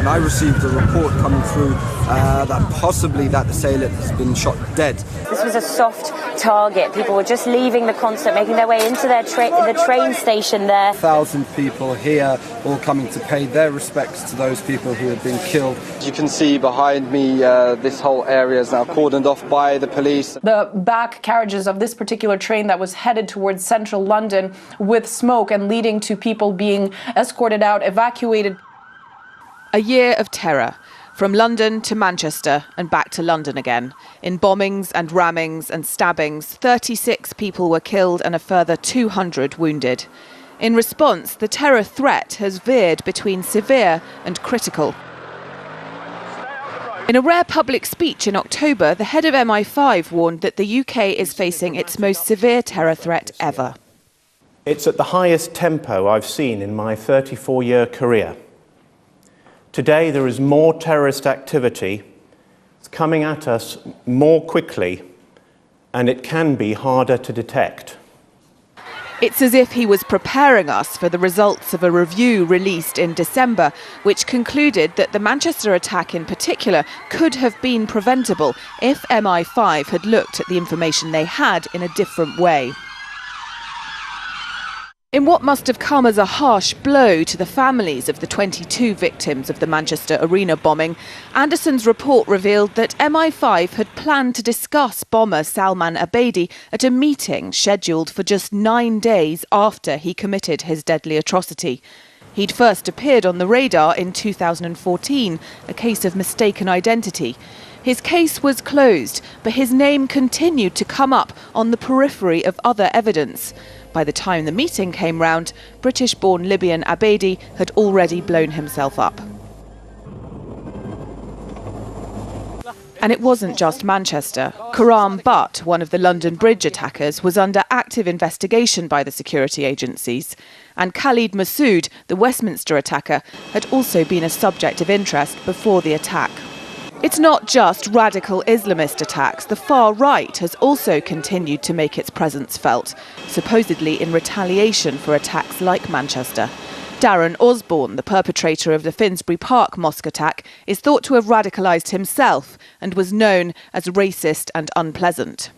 and I received a report coming through that possibly that assailant has been shot dead. This was a soft target. People were just leaving the concert, making their way into the train station there. 1,000 people here, all coming to pay their respects to those people who had been killed. You can see behind me, this whole area is now cordoned off by the police. The back carriages of this particular train that was headed towards central London with smoke and leading to people being escorted out, evacuated. A year of terror. From London to Manchester and back to London again. In bombings and rammings and stabbings, 36 people were killed and a further 200 wounded. In response, the terror threat has veered between severe and critical. In a rare public speech in October, the head of MI5 warned that the UK is facing its most severe terror threat ever. It's at the highest tempo I've seen in my 34-year career. Today there is more terrorist activity. It's coming at us more quickly, and it can be harder to detect. It's as if he was preparing us for the results of a review released in December, which concluded that the Manchester attack in particular could have been preventable if MI5 had looked at the information they had in a different way. In what must have come as a harsh blow to the families of the 22 victims of the Manchester Arena bombing, Anderson's report revealed that MI5 had planned to discuss bomber Salman Abedi at a meeting scheduled for just 9 days after he committed his deadly atrocity. He'd first appeared on the radar in 2014, a case of mistaken identity. His case was closed, but his name continued to come up on the periphery of other evidence. By the time the meeting came round, British-born Libyan Abedi had already blown himself up. And it wasn't just Manchester. Karam Butt, one of the London Bridge attackers, was under active investigation by the security agencies. And Khalid Masood, the Westminster attacker, had also been a subject of interest before the attack. It's not just radical Islamist attacks. The far right has also continued to make its presence felt, supposedly in retaliation for attacks like Manchester. Darren Osborne, the perpetrator of the Finsbury Park mosque attack, is thought to have radicalised himself and was known as racist and unpleasant.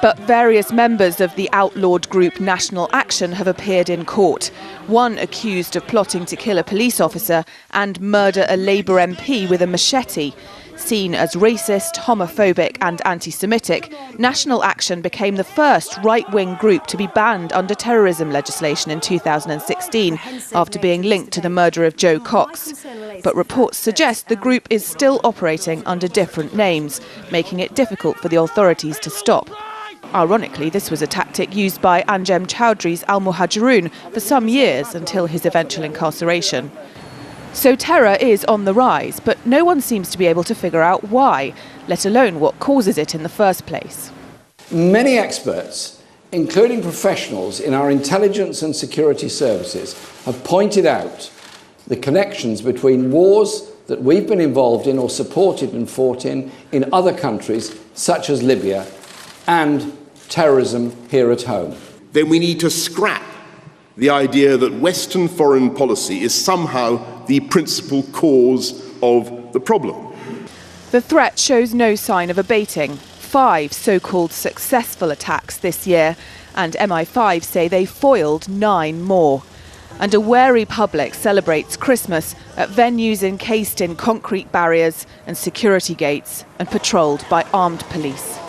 But various members of the outlawed group National Action have appeared in court. One accused of plotting to kill a police officer and murder a Labour MP with a machete. Seen as racist, homophobic and anti-Semitic, National Action became the first right-wing group to be banned under terrorism legislation in 2016 after being linked to the murder of Joe Cox. But reports suggest the group is still operating under different names, making it difficult for the authorities to stop. Ironically, this was a tactic used by Anjem Choudhury's Al-Muhajirun for some years until his eventual incarceration. So terror is on the rise, but no one seems to be able to figure out why, let alone what causes it in the first place. Many experts, including professionals in our intelligence and security services, have pointed out the connections between wars that we've been involved in or supported and fought in other countries, such as Libya, and terrorism here at home. Then we need to scrap the idea that Western foreign policy is somehow the principal cause of the problem. The threat shows no sign of abating. 5 so-called successful attacks this year, and MI5 say they foiled 9 more. And a wary public celebrates Christmas at venues encased in concrete barriers and security gates and patrolled by armed police.